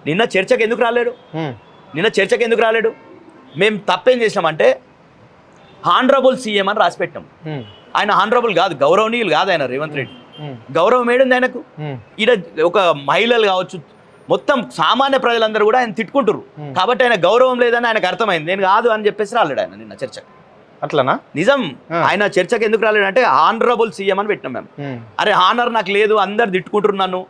నిన్న చర్చకు ఎందుకు రాలేడు మేము తప్పేం చేసినామంటే హానరబుల్ సీఎం అని రాసి పెట్టాం. ఆయన హానరబుల్ కాదు, గౌరవనీయులు కాదు ఆయన రేవంత్ రెడ్డి. గౌరవం ఏడుంది ఆయనకు? ఈడ ఒక మహిళలు కావచ్చు, మొత్తం సామాన్య ప్రజలందరూ కూడా ఆయన తిట్టుకుంటారు. కాబట్టి ఆయన గౌరవం లేదని ఆయనకు అర్థమైంది. నేను కాదు అని చెప్పేసి రాలేడు ఆయన నిన్న చర్చకు. అట్లనా? నిజం. ఆయన చర్చకు ఎందుకు రాలేడు అంటే హానరబుల్ సీఎం అని పెట్టినాం మేము. అరే హానర్ నాకు లేదు, అందరు తిట్టుకుంటున్నారు నన్ను.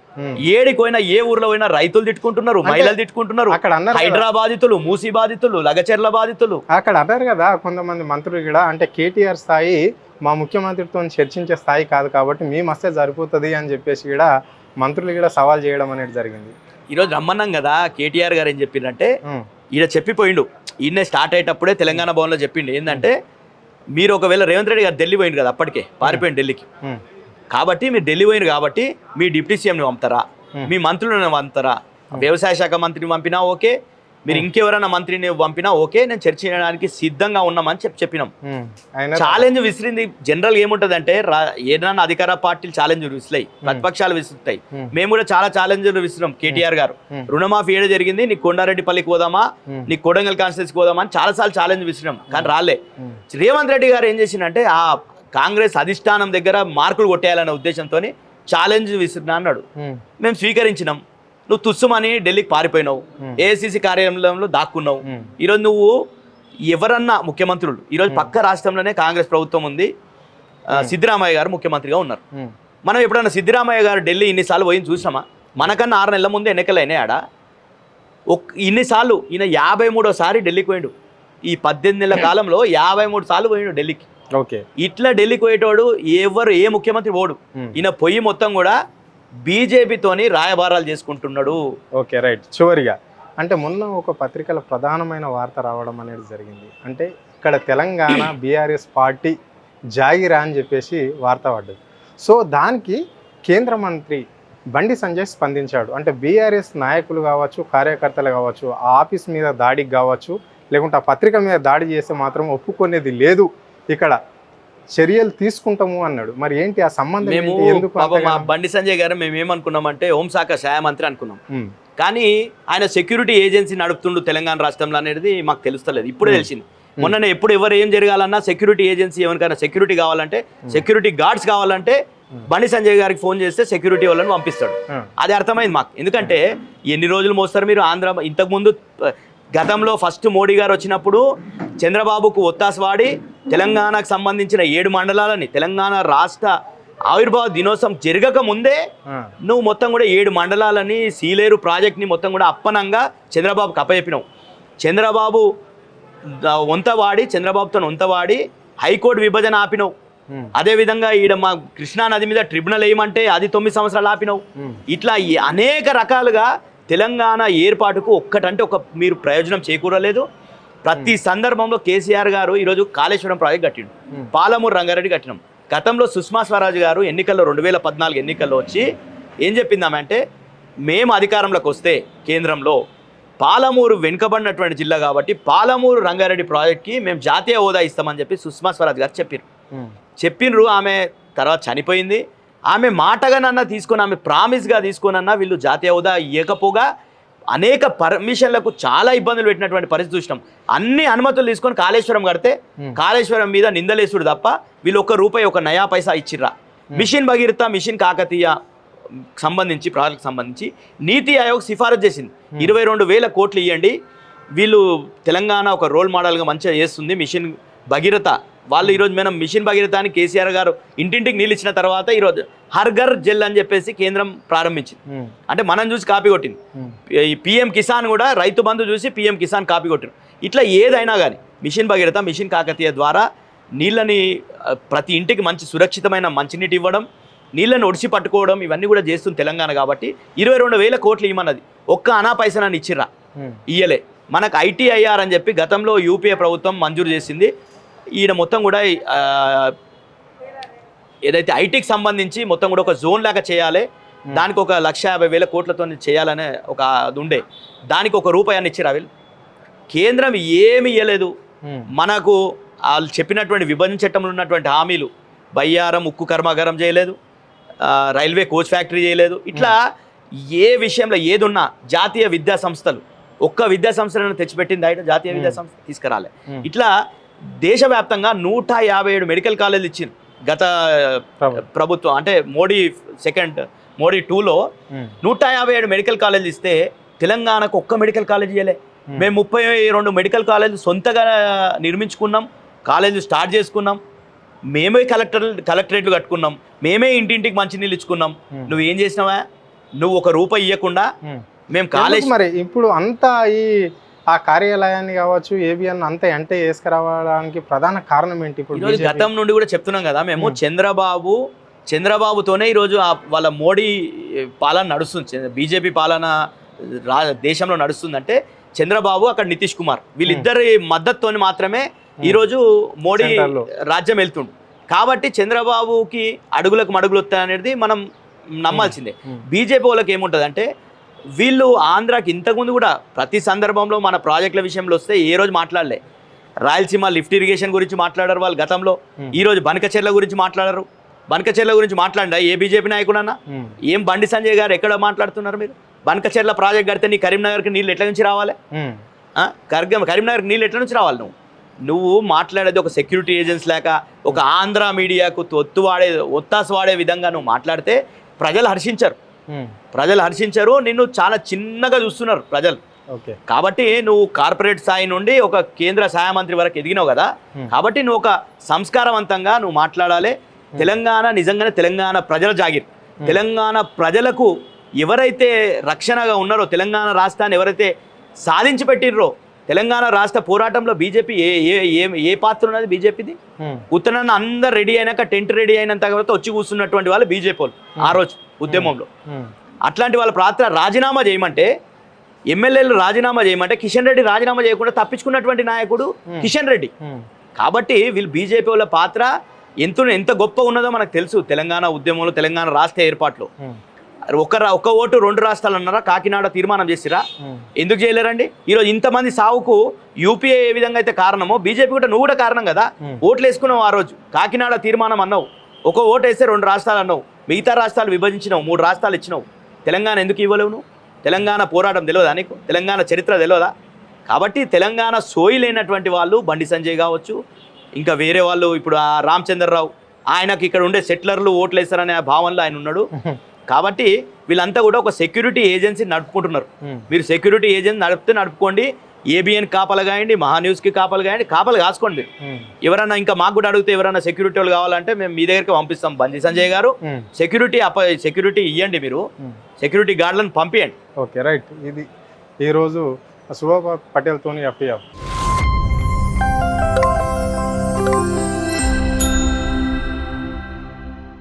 ఏడికి పోయినా, ఏ ఊర్లో పోయినా రైతులు తిట్టుకుంటున్నారు, మహిళలు తిట్టుకుంటున్నారు, హైదరాబాద్ బాధితులు, మూసీ బాధితులు, లగచెర్ల బాధితులు. అక్కడ అన్నారు కదా కొంతమంది మంత్రులు కూడా, అంటే కేటీఆర్ స్థాయి మా ముఖ్యమంత్రితో చర్చించే స్థాయి కాదు కాబట్టి మేము వస్తే సరిపోతుంది అని చెప్పేసి కూడా మంత్రులు కూడా సవాల్ చేయడం అనేది జరిగింది. ఈరోజు రమ్మన్నాం కదా, కేటీఆర్ గారు ఏం చెప్పిందంటే ఈయన చెప్పిపోయిండు. ఈయనే స్టార్ట్ అయ్యేటప్పుడే తెలంగాణ భవన్లో చెప్పిండు ఏంటంటే, మీరు ఒకవేళ రేవంత్ రెడ్డి గారు ఢిల్లీ పోయిండు కదా, అప్పటికే పారిపోయింది ఢిల్లీకి. కాబట్టి మీరు ఢిల్లీ పోయిన కాబట్టి మీ డిప్యూటీ సీఎంని పంపుతారా, మీ మంత్రులను పంపుతారా, వ్యవసాయ శాఖ మంత్రిని పంపినా ఓకే, మీరు ఇంకెవరైనా మంత్రిని పంపినా ఓకే, నేను చర్చ చేయడానికి సిద్ధంగా ఉన్నామని చెప్పినాం. ఛాలెంజ్ విసిరింది. జనరల్ ఏముంటది అంటే, ఏదైనా అధికార పార్టీలు ఛాలెంజ్ విసిరాయి, ప్రతిపక్షాలు విసురుతాయి. మేము కూడా చాలా ఛాలెంజ్లు విసిరాం. కేటీఆర్ గారు రుణమాఫీ ఏడ జరిగింది, నీకు కొండారెడ్డిపల్లికి పోదామా, నీకు కొడంగల్ కాన్స్టిట్యూన్సీకి పోదామా అని చాలాసార్లు ఛాలెంజ్ విసిరాం, కానీ రాలే. రేవంత్ రెడ్డి గారు ఏం చేసిందంటే, ఆ కాంగ్రెస్ అధిష్టానం దగ్గర మార్కులు కొట్టేయాలనే ఉద్దేశంతో ఛాలెంజ్ విసిరినా అన్నాడు. మేము స్వీకరించినాం. నువ్వు తుస్సుమని ఢిల్లీకి పారిపోయినావు, ఏఐసిసి కార్యాలయంలో దాక్కున్నావు. ఈరోజు నువ్వు ఎవరన్నా ముఖ్యమంత్రులు, ఈరోజు పక్క రాష్ట్రంలోనే కాంగ్రెస్ ప్రభుత్వం ఉంది, సిద్ధరామయ్య గారు ముఖ్యమంత్రిగా ఉన్నారు. మనం ఎప్పుడన్నా సిద్ధరామయ్య గారు ఢిల్లీ ఇన్నిసార్లు పోయింది చూసినామా? మనకన్నా 6 నెలల ముందు ఎన్నికలు అయినాయి ఆడ. ఇన్నిసార్లు ఈయన 53వ ఢిల్లీకి పోయిండు. ఈ 18 నెలల కాలంలో 53 సార్లు పోయిండు ఢిల్లీకి. ఇట్లా ఢిల్లీకి పోయేటోడు ఏ ముఖ్యమంత్రి పోడు. ఈయన పొయ్యి మొత్తం కూడా బీజేపీతోని రాయబారాలు చేసుకుంటున్నాడు. Okay, right. చివరిగా అంటే మొన్న ఒక పత్రికల ప్రధానమైన వార్త రావడం అనేది జరిగింది. అంటే ఇక్కడ తెలంగాణ బీఆర్ఎస్ పార్టీ జాగిరా అని చెప్పేసి వార్త పడ్డది. సో దానికి కేంద్ర మంత్రి బండి సంజయ్ స్పందించాడు. అంటే బీఆర్ఎస్ నాయకులు కావచ్చు, కార్యకర్తలు కావచ్చు, ఆ ఆఫీస్ మీద దాడికి కావచ్చు, లేకుంటే ఆ పత్రిక మీద దాడి చేస్తే మాత్రం ఒప్పుకునేది లేదు, ఇక్కడ చర్యలు తీసుకుంటాము అన్నాడు. మరి ఏంటి ఆ సంబంధం? ఎందుకు బండి సంజయ్ గారు మేము ఏమనుకున్నామంటే హోంశాఖ సహాయ మంత్రి అనుకున్నాం, కానీ ఆయన సెక్యూరిటీ ఏజెన్సీ నడుపుతుండు తెలంగాణ రాష్ట్రంలో అనేది మాకు తెలుస్తలేదు. ఇప్పుడే తెలిసింది. మొన్ననే ఎప్పుడు ఎవరు ఏం జరగాలన్నా సెక్యూరిటీ ఏజెన్సీ, ఎవరికైనా సెక్యూరిటీ కావాలంటే, సెక్యూరిటీ గార్డ్స్ కావాలంటే బండి సంజయ్ గారికి ఫోన్ చేస్తే సెక్యూరిటీ వాళ్ళని పంపిస్తాడు. అది అర్థమైంది మాకు. ఎందుకంటే ఎన్ని రోజులు మోస్తారు మీరు? ఇంతకుముందు గతంలో ఫస్ట్ మోడీ గారు వచ్చినప్పుడు చంద్రబాబుకు ఒత్తాసు వాడి తెలంగాణకు సంబంధించిన 7 మండలాలని, తెలంగాణ రాష్ట్ర ఆవిర్భావ దినోత్సవం జరగక ముందే నువ్వు మొత్తం కూడా 7 మండలాలని, సీలేరు ప్రాజెక్ట్ని మొత్తం కూడా అప్పనంగా చంద్రబాబుకి అప్పచెప్పినావు. చంద్రబాబుతో వంతవాడి హైకోర్టు విభజన ఆపినావు. అదేవిధంగా ఈడ మా కృష్ణానది మీద ట్రిబ్యునల్ వేయమంటే అది 9 సంవత్సరాలు ఆపినావు. ఇట్లా అనేక రకాలుగా తెలంగాణ ఏర్పాటుకు ఒక్కటంటే మీరు ప్రయోజనం చేకూరలేదు. ప్రతి సందర్భంలో కేసీఆర్ గారు ఈరోజు కాళేశ్వరం ప్రాజెక్ట్ కట్టిండు, పాలమూరు రంగారెడ్డి కట్టినాం. గతంలో సుష్మా స్వరాజ్ గారు ఎన్నికల్లో 2014 ఎన్నికల్లో వచ్చి ఏం చెప్పిందామంటే, మేము అధికారంలోకి వస్తే కేంద్రంలో పాలమూరు వెనుకబడినటువంటి జిల్లా కాబట్టి పాలమూరు రంగారెడ్డి ప్రాజెక్ట్కి మేము జాతీయ హోదా ఇస్తామని చెప్పి సుష్మా స్వరాజ్ గారు చెప్పినరు. ఆమె తర్వాత చనిపోయింది. ఆమె మాటగానన్నా తీసుకొని, ఆమె ప్రామిస్గా తీసుకోనన్నా వీళ్ళు జాతీయ హోదా ఇవ్వకపోగా అనేక పర్మిషన్లకు చాలా ఇబ్బందులు పెట్టినటువంటి పరిస్థితి చూసినాం. అన్ని అనుమతులు తీసుకొని కాళేశ్వరం కడితే కాళేశ్వరం మీద నిందలేసుడు తప్ప వీళ్ళు ₹1 1 నయా పైసా ఇచ్చిర్రా. మిషన్ భగీరథ, మిషన్ కాకతీయ సంబంధించి ప్రాజెక్ట్ సంబంధించి నీతి ఆయోగ్ సిఫారసు చేసింది, 22,000 కోట్లు ఇవ్వండి, వీళ్ళు తెలంగాణ ఒక రోల్ మోడల్గా మంచిగా చేస్తుంది మిషన్ భగీరథ. వాళ్ళు ఈరోజు మనం మిషన్ భగీరథ అని కేసీఆర్ గారు ఇంటింటికి నీళ్ళు ఇచ్చిన తర్వాత ఈరోజు హర్ ఘర్ జల్ అని చెప్పేసి కేంద్రం ప్రారంభించింది. అంటే మనం చూసి కాపీ కొట్టింది. ఈ పిఎం కిసాన్ కూడా రైతు బంధు చూసి పిఎం కిసాన్ కాపీ కొట్టింది. ఇట్లా ఏదైనా కానీ మిషన్ భగీరథ, మిషన్ కాకతీయ ద్వారా నీళ్ళని ప్రతి ఇంటికి మంచి సురక్షితమైన మంచినీటి ఇవ్వడం, నీళ్ళని ఒడిసి పట్టుకోవడం, ఇవన్నీ కూడా చేస్తుంది తెలంగాణ. కాబట్టి 22,000 కోట్లు ఇవ్వమన్నది, ఒక్క అనా పైసనాన్ని ఇచ్చిర్రా, ఇయ్యలే. మనకు ITIR అని చెప్పి గతంలో యూపీఏ ప్రభుత్వం మంజూరు చేసింది. ఈయన మొత్తం కూడా ఏదైతే ఐటీకి సంబంధించి మొత్తం కూడా ఒక జోన్ లాగా చేయాలి, దానికి ఒక 150,000 కోట్లతో చేయాలనే ఒక అది ఉండే, దానికి ₹1 అని ఇచ్చిరా వీళ్ళు. కేంద్రం ఏమి ఇవ్వలేదు మనకు. వాళ్ళు చెప్పినటువంటి విభజన చట్టంలో ఉన్నటువంటి హామీలు, బయ్యారం ఉక్కు కర్మాగారం చేయలేదు, రైల్వే కోచ్ ఫ్యాక్టరీ చేయలేదు. ఇట్లా ఏ విషయంలో ఏదున్నా జాతీయ విద్యా సంస్థలు ఒక్క విద్యా సంస్థలను తెచ్చిపెట్టింది ఆయన జాతీయ విద్యా సంస్థ తీసుకురాలే. ఇట్లా దేశవ్యాప్తంగా 157 మెడికల్ కాలేజీలు ఇచ్చింది గత ప్రభుత్వం, అంటే మోడీ 2లో 157 మెడికల్ కాలేజీలు ఇస్తే తెలంగాణకు ఒక్క మెడికల్ కాలేజ్ ఇవ్వలే. మేము 32 మెడికల్ కాలేజీలు సొంతగా నిర్మించుకున్నాం, కాలేజీలు స్టార్ట్ చేసుకున్నాం, మేమే కలెక్టరేట్లు కట్టుకున్నాం, మేమే ఇంటింటికి మంచినీళ్ళు ఇచ్చుకున్నాం. నువ్వేం చేసినావా? నువ్వు ఒక రూపాయి ఇవ్వకుండా మేము కాలేజ్. మరి ఇప్పుడు అంతా ఆ కార్యాలయాన్ని కావచ్చు ఏబిఎన్ అంతా అంటే వేసుకురావడానికి ప్రధాన కారణం ఏంటి? ఇప్పుడు గతం నుండి కూడా చెప్తున్నాం కదా మేము, చంద్రబాబుతోనే ఈరోజు వాళ్ళ మోడీ పాలన నడుస్తుంది, బీజేపీ పాలన దేశంలో నడుస్తుందంటే చంద్రబాబు అక్కడ నితీష్ కుమార్ వీళ్ళిద్దరి మద్దతుతోని మాత్రమే ఈరోజు మోడీ రాజ్యం వెళ్తుండు. కాబట్టి చంద్రబాబుకి అడుగులకు మడుగులు వస్తాయనేది మనం నమ్మాల్సిందే. బీజేపీ వాళ్ళకి ఏముంటుంది అంటే, వీళ్ళు ఆంధ్రాకి ఇంతకుముందు కూడా ప్రతి సందర్భంలో మన ప్రాజెక్టుల విషయంలో వస్తే ఏ రోజు మాట్లాడలే. రాయలసీమ లిఫ్ట్ ఇరిగేషన్ గురించి మాట్లాడారు వాళ్ళు గతంలో, ఈరోజు బనకచెర్ల గురించి మాట్లాడారు. బనకచెర్ల గురించి మాట్లాడా ఏ బీజేపీ నాయకుడన్నా? ఏం బండి సంజయ్ గారు ఎక్కడ మాట్లాడుతున్నారు మీరు? బనకచెర్ల ప్రాజెక్ట్ కడితే నీ కరీంనగర్కి నీళ్ళు ఎట్ల నుంచి రావాలి? కరీంనగర్కి నీళ్ళు ఎట్ల నుంచి రావాలి? నువ్వు మాట్లాడేది ఒక సెక్యూరిటీ ఏజెన్సీ లేక ఒక ఆంధ్ర మీడియాకు ఒత్తాసు వాడే విధంగా నువ్వు మాట్లాడితే ప్రజలు హర్షించరు, నిన్ను చాలా చిన్నగా చూస్తున్నారు ప్రజలు. కాబట్టి నువ్వు కార్పొరేట్ స్థాయి నుండి ఒక కేంద్ర సహాయ మంత్రి వరకు ఎదిగినావు కదా, కాబట్టి నువ్వు ఒక సంస్కారవంతంగా నువ్వు మాట్లాడాలి. తెలంగాణ నిజంగానే తెలంగాణ ప్రజల జాగిర్. తెలంగాణ ప్రజలకు ఎవరైతే రక్షణగా ఉన్నారో, తెలంగాణ రాష్ట్రాన్ని ఎవరైతే సాధించి పెట్టిర్రో, తెలంగాణ రాష్ట్ర పోరాటంలో బీజేపీ ఏ పాత్ర ఉన్నది బీజేపీది? ఉత్తరాన అందరు రెడీ అయినాక టెంట్ రెడీ అయినంత తర్వాత వచ్చి కూర్చున్నటువంటి వాళ్ళు బీజేపీ వాళ్ళు ఆ రోజు ఉద్యమంలో. అట్లాంటి వాళ్ళ పాత్ర రాజీనామా చేయమంటే, ఎమ్మెల్యేలు రాజీనామా చేయమంటే కిషన్ రెడ్డి రాజీనామా చేయకుండా తప్పించుకున్నటువంటి నాయకుడు కిషన్ రెడ్డి. కాబట్టి వీళ్ళు బీజేపీ వాళ్ళ పాత్ర ఎంత గొప్ప ఉన్నదో మనకు తెలుసు. తెలంగాణ ఉద్యమంలో, తెలంగాణ రాష్ట్ర ఏర్పాటులో ఒక్క ఓటు 2 రాష్ట్రాలు అన్నారా? కాకినాడ తీర్మానం చేసిరా? ఎందుకు చేయలేరండి? ఈరోజు ఇంతమంది సావుకు యూపీఏ ఏ విధంగా అయితే కారణమో బీజేపీ కూడా నువ్వు కూడా కారణం కదా. ఓట్లు వేసుకున్నావు ఆ రోజు, కాకినాడ తీర్మానం అన్నావు, ఒక ఓటు వేస్తే 2 రాష్ట్రాలు అన్నావు, మిగతా రాష్ట్రాలు విభజించినావు, 3 రాష్ట్రాలు ఇచ్చినావు. తెలంగాణ ఎందుకు ఇవ్వలేవు నువ్వు? తెలంగాణ పోరాటం తెలియదా నీకు? తెలంగాణ చరిత్ర తెలియదా? కాబట్టి తెలంగాణ సోయి లేనటువంటి వాళ్ళు బండి సంజయ్ కావచ్చు, ఇంకా వేరే వాళ్ళు, ఇప్పుడు ఆ రామచంద్రరావు, ఆయనకి ఇక్కడ ఉండే సెటిలర్లు ఓట్లు వేస్తారనే భావనలో ఆయన ఉన్నాడు. కాబట్టి వీళ్ళంతా కూడా ఒక సెక్యూరిటీ ఏజెన్సీ నడుపుకుంటున్నారు. మీరు సెక్యూరిటీ ఏజెన్సీ నడుపుకోండి. ఏబిఎన్ కాపలు కాయండి, మహాన్యూస్కి కాపలు కాయండి, కాపలు కాసుకోండి. ఎవరన్నా ఇంకా మాకు కూడా అడిగితే ఎవరైనా సెక్యూరిటీ వాళ్ళు కావాలంటే మేము మీ దగ్గరికి పంపిస్తాం. బండి సంజయ్ గారు సెక్యూరిటీ ఇవ్వండి, మీరు సెక్యూరిటీ గార్డులను పంపించండి. Okay, right. ఇది ఈరోజు సుభా పటేల్తోని FTF